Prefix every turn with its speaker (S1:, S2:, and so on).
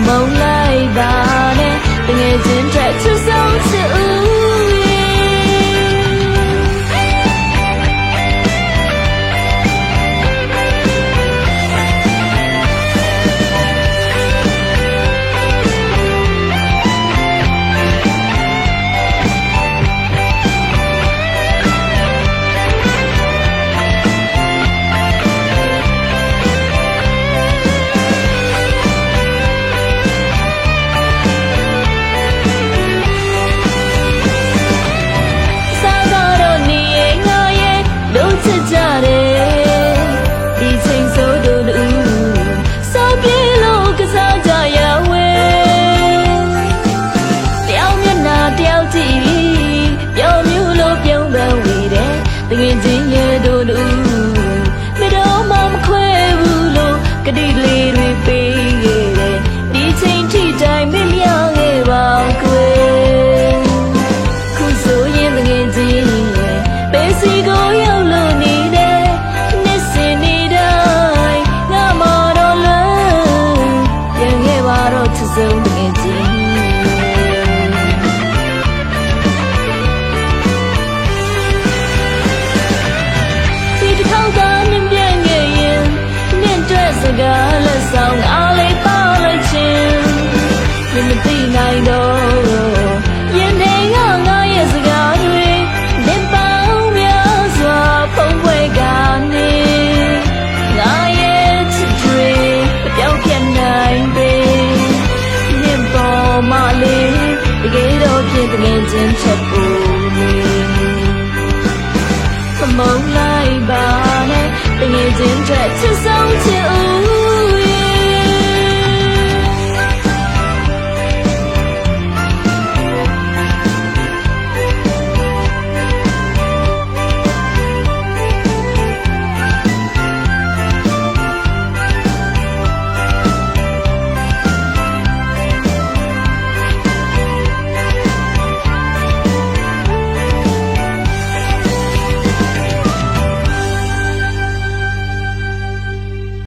S1: မုံလိုက်ပါနဲ့တငယ်ချင်းထက်ချစ်ဆုံးချစ်ဦးတငယ်ချင်းရဲ့တို့လူမတော်မှမခွဲဘူးလို့ကတိလေးတွေပေးခဲ့တယ်ဒီချိန်ထိတိုင်းမမြခဲ့ပါကွယ်ခုဆိုရင်တငယ်ချင်းရဲ့ပေးစီကိုရောက်လို့နေတယ်နှစ်စင်နေတိုင်းငါမတော်လွန်ပြန်ခဲ့ပါတော့ချစ်ဆုံးတငယ်ချင်း